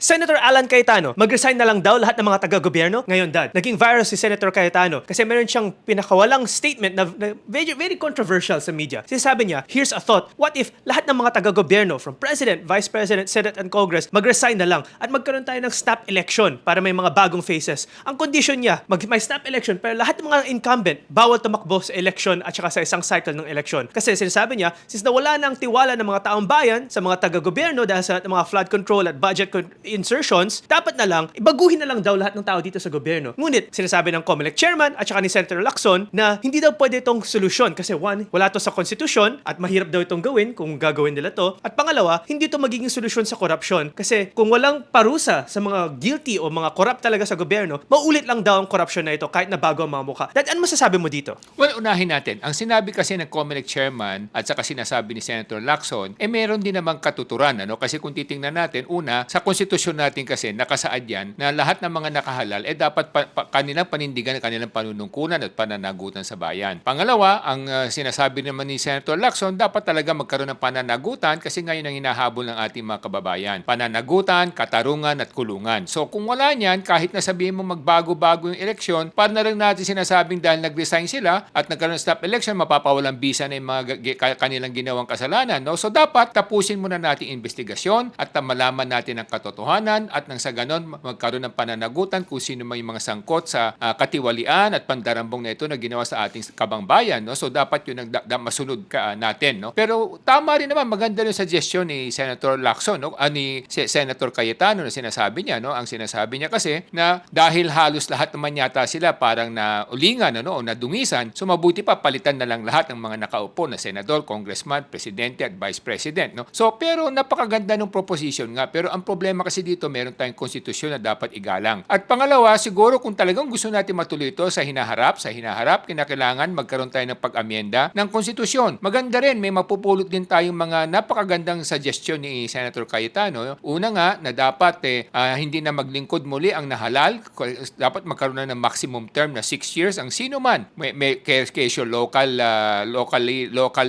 Senator Alan Cayetano, mag-resign na lang daw lahat ng mga taga-gobyerno? Ngayon, Dad, naging viral si Senator Cayetano kasi meron siyang pinakawalang statement na very, very controversial sa media. Sinasabi niya, here's a thought, what if lahat ng mga taga-gobyerno, from President, Vice President, Senate, and Congress, mag-resign na lang at magkaroon tayo ng snap election para may mga bagong faces. Ang condition niya, may snap election pero lahat ng mga incumbent, bawal tumakbo sa election at saka sa isang cycle ng election. Kasi sinasabi niya, since nawala na ang tiwala ng mga taong bayan sa mga taga-gobyerno dahil sa mga flood control at budget insertions, dapat na lang, ibaguhin na lang daw lahat ng tao dito sa gobyerno. Ngunit, sinasabi ng COMELEC chairman at saka ni Senator Lacson na hindi daw pwede itong solusyon kasi one, wala to sa konstitusyon at mahirap daw itong gawin kung gagawin nila to. At pangalawa, hindi ito magiging solusyon sa korupsyon kasi kung walang parusa sa mga guilty o mga corrupt talaga sa gobyerno, maulit lang daw ang korupsyon na ito kahit na bago ang mga mukha. Dad, ano masasabi mo dito? Well, unahin natin. Ang sinabi kasi ng COMELEC chairman at saka sinasabi ni Senator Lacson, meron din namang katuturan. Kasi kung titingnan natin, una, sa konstitusyon natin kasi nakasaad yan na lahat ng mga nakahalal dapat kanilang panindigan at kanilang panunungkulan at pananagutan sa bayan. Pangalawa, ang sinasabi naman ni Senator Lacson, dapat talaga magkaroon ng pananagutan kasi ngayon ang hinahabol ng ating mga kababayan. Pananagutan, katarungan at kulungan. So kung wala niyan, kahit na sabihin mo magbago-bago yung eleksyon, para na rin natin sinasabing dahil nag-resign sila at nagkaroon ng stop election, mapapawalang bisa na yung mga kanilang ginawang kasalanan. So dapat tapusin muna natin investigasyon at malaman natin ang katotohanan at nang sa ganon magkaroon ng pananagutan kung sino may mga sangkot sa katiwalian at pandarambong na ito na ginawa sa ating kabangbayan. So dapat yun ang masunod natin. Pero tama rin naman, maganda yung suggestion ni Senator Lacson, ni Senator Cayetano na sinasabi niya. Ang sinasabi niya kasi na dahil halos lahat naman yata sila parang naulingan o nadungisan, so mabuti pa palitan na lang lahat ng mga nakaupo na senador, congressman, presidente at vice president. So pero napakaganda ng proposition nga. Pero ang problema kasi dito, meron tayong konstitusyon na dapat igalang. At pangalawa, siguro kung talagang gusto natin matuloy ito sa hinaharap, kinakailangan magkaroon tayo ng pag-amyenda ng konstitusyon. Maganda rin, may mapupulot din tayong mga napakagandang suggestion ni Senator Cayetano. Una nga, na dapat hindi na maglingkod muli ang nahalal. Dapat magkaroon na ng maximum term na 6 years ang sino man. May kesyo local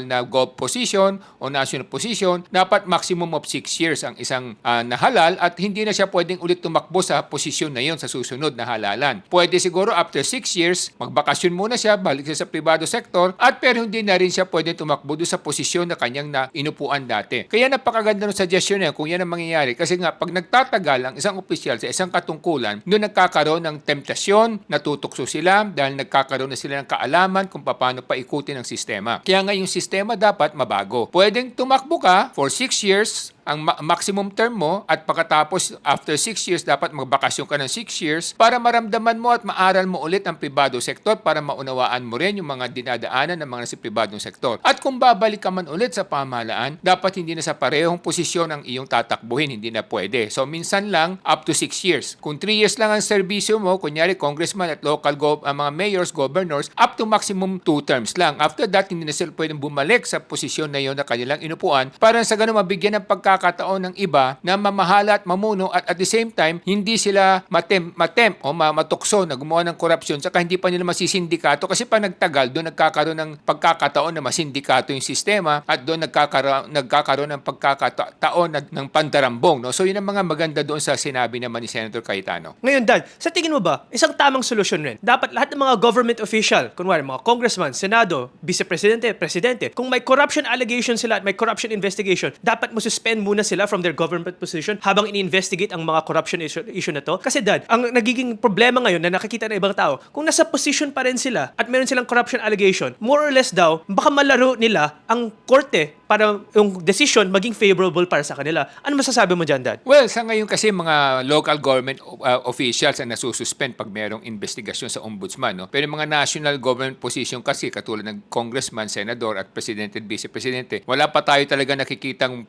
na gov position o national position, dapat maximum of 6 years ang isang nahalal at hindi na siya pwedeng ulit tumakbo sa posisyon na yon sa susunod na halalan. Pwede siguro after 6 years, magbakasyon muna siya, balik siya sa privado sector at pero hindi na rin siya pwedeng tumakbo doon sa posisyon na kanyang inupuan dati. Kaya napakaganda ng suggestion niya kung yan ang mangyayari kasi nga pag nagtatagal ang isang opisyal sa isang katungkulan, doon nagkakaroon ng temptasyon, natutukso sila dahil nagkakaroon na sila ng kaalaman kung paano paikutin ang sistema. Kaya nga yung sistema dapat mabago. Pwedeng tumakbo ka for 6 years, ang maximum term mo at pagkatapos after 6 years dapat magbakasyon ka ng 6 years para maramdaman mo at maaral mo ulit ang pribado sektor para maunawaan mo rin yung mga dinadaanan ng mga nasa pribadong sektor. At kung babalik ka man ulit sa pamahalaan, dapat hindi na sa parehong posisyon ang iyong tatakbuhin, hindi na pwede. So minsan lang up to 6 years. Kung 3 years lang ang serbisyo mo, kunyari congressman at local mga mayors, governors, up to maximum 2 terms lang. After that, hindi na sila pwedeng bumalik sa posisyon na yon na kanilang inupuan para sa ganun mabigyan ng pagkakataon ng iba na mamahala at mamuno at the same time, hindi sila matem o matukso na gumawa ng korupsyon saka hindi pa nila masisindikato kasi pag nagtagal, doon nagkakaroon ng pagkakataon na masindikato yung sistema at doon nagkakaroon ng pagkakataon ng pandarambong. So yun ang mga maganda doon sa sinabi naman ni Senator Cayetano. Ngayon, Dad, sa tingin mo ba, isang tamang solusyon rin, dapat lahat ng mga government official, kunwari mga congressman, senado, vice-presidente, presidente, kung may corruption allegation sila at may corruption investigation, dapat mo suspend muna sila from their government position habang ini-investigate ang mga corruption issue na to. Kasi Dad, ang nagiging problema ngayon na nakikita ng ibang tao, kung nasa position pa rin sila at meron silang corruption allegation, more or less daw, baka malaro nila ang korte para yung decision maging favorable para sa kanila. Ano masasabi mo dyan, Dad? Well, sa ngayon kasi mga local government officials ang nasususpend pag merong investigasyon sa ombudsman. Pero mga national government position kasi katulad ng congressman, senador at presidente at vice-presidente, wala pa tayo talaga nakikitang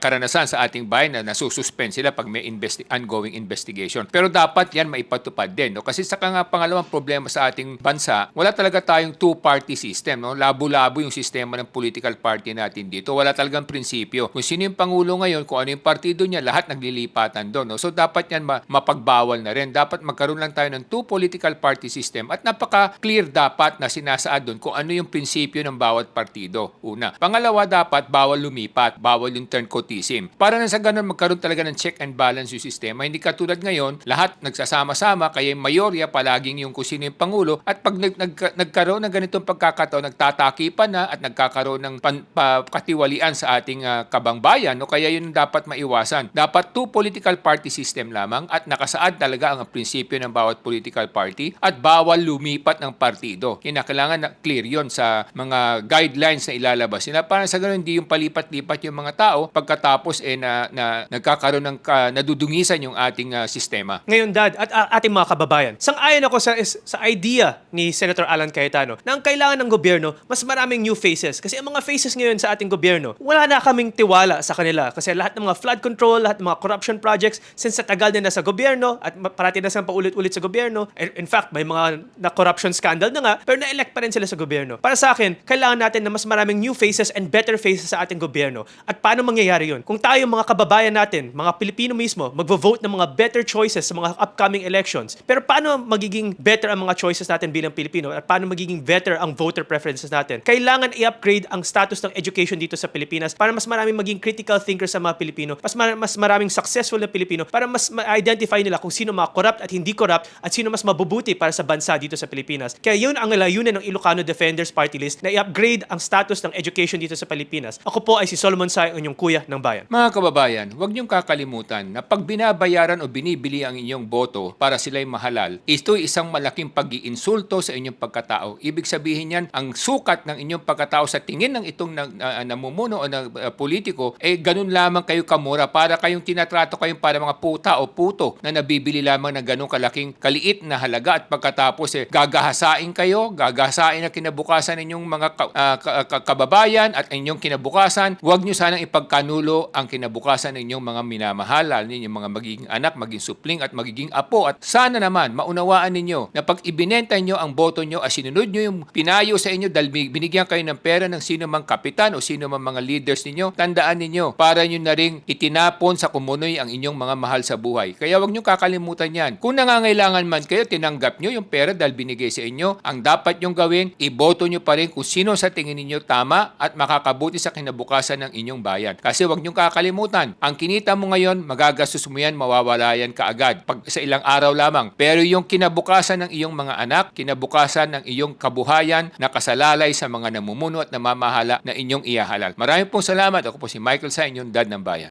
karanasan sa ating bayan na nasususpend sila pag may ongoing investigation. Pero dapat yan maipatupad din. Kasi sa pangalawang problema sa ating bansa, wala talaga tayong two-party system. Labo-labo yung sistema ng political party natin Hindi ito wala talagang prinsipyo. Kung sino yung Pangulo ngayon, kung ano yung partido niya, lahat naglilipatan doon. No? So dapat yan mapagbawal na rin. Dapat magkaroon lang tayo ng two political party system at napaka-clear dapat na sinasaad doon kung ano yung prinsipyo ng bawat partido. Una. Pangalawa, dapat bawal lumipat, bawal yung turncoatism. Para na sa ganun magkaroon talaga ng check and balance yung sistema. Hindi katulad ngayon, lahat nagsasama-sama, kaya yung mayorya palaging yung kung sino yung Pangulo at pag nagkaroon ng ganitong pagkakataon, nagtatakipan na at nagkakaroon ng katiwalian sa ating kabangbayan. No? Kaya yun dapat maiwasan. Dapat two political party system lamang at nakasaad talaga ang prinsipyo ng bawat political party at bawal lumipat ng partido. Kailangan na clear yon sa mga guidelines na ilalabas nila para sa ganun hindi yung palipat-lipat yung mga tao pagkatapos nagkakaroon ng nadudungisan yung ating sistema. Ngayon, Dad, at ating mga kababayan, sang-ayon ako sa idea ni Senator Alan Cayetano na ang kailangan ng gobyerno, mas maraming new faces. Kasi ang mga faces ngayon sa ating gobyerno, wala na kaming tiwala sa kanila. Kasi lahat ng mga flood control, lahat ng mga corruption projects, since sa tagal din na sa gobyerno at parati na silang paulit-ulit sa gobyerno, in fact, may mga corruption scandal na nga, pero na-elect pa rin sila sa gobyerno. Para sa akin, kailangan natin na mas maraming new faces and better faces sa ating gobyerno. At paano mangyayari yun? Kung tayo, mga kababayan natin, mga Pilipino mismo, magvo-vote ng mga better choices sa mga upcoming elections. Pero paano magiging better ang mga choices natin bilang Pilipino? At paano magiging better ang voter preferences natin? Kailangan i-upgrade ang status ng education dito sa Pilipinas para mas maraming maging critical thinkers sa mga Pilipino, mas maraming successful na Pilipino, para mas ma-identify nila kung sino mga corrupt at hindi corrupt at sino mas mabubuti para sa bansa dito sa Pilipinas. Kaya yun ang layunin ng Ilocano Defenders Party List na i-upgrade ang status ng education dito sa Pilipinas. Ako po ay si Solomon Sai, ang inyong kuya ng bayan. Mga kababayan, huwag niyong kakalimutan na pag binabayaran o binibili ang inyong boto para sila'y mahalal, ito'y isang malaking pag-iinsulto sa inyong pagkatao. Ibig sabihin yan, ang sukat ng inyong pagkatao sa tingin ng itong namumuno o politiko, ganun lamang kayo kamura para kayong tinatrato kayong para mga puta o puto na nabibili lamang na ganun kalaking kaliit na halaga at pagkatapos gagahasain kayo, gagahasain na kinabukasan ninyong mga kababayan at inyong kinabukasan. Huwag nyo sanang ipagkanulo ang kinabukasan ninyong mga minamahal, ninyong mga magiging anak, maging supling at magiging apo. At sana naman maunawaan ninyo na pag ibinenta nyo ang boto nyo at sinunod nyo yung pinayo sa inyo dahil binigyan kayo ng pera ng sino mang kapitan o sino mang mga leaders ninyo, tandaan ninyo, para nyo na rin itinapon sa kumunoy ang inyong mga mahal sa buhay. Kaya huwag nyo kakalimutan yan. Kung nangangailangan man kayo, tinanggap nyo yung pera dahil binigay sa inyo, ang dapat nyong gawin, iboto nyo pa rin kung sino sa tingin ninyo tama at makakabuti sa kinabukasan ng inyong bayan. Kasi huwag nyo kakalimutan, ang kinita mo ngayon, magagastos mo yan, mawawala yan kaagad pag sa ilang araw lamang. Pero yung kinabukasan ng iyong mga anak, kinabukasan ng iyong kabuhayan, nakasalalay sa mga namumuno at namamahala na inyong ihahalal. Maraming pong salamat. Ako po si Michael Sa, inyong dad ng bayan.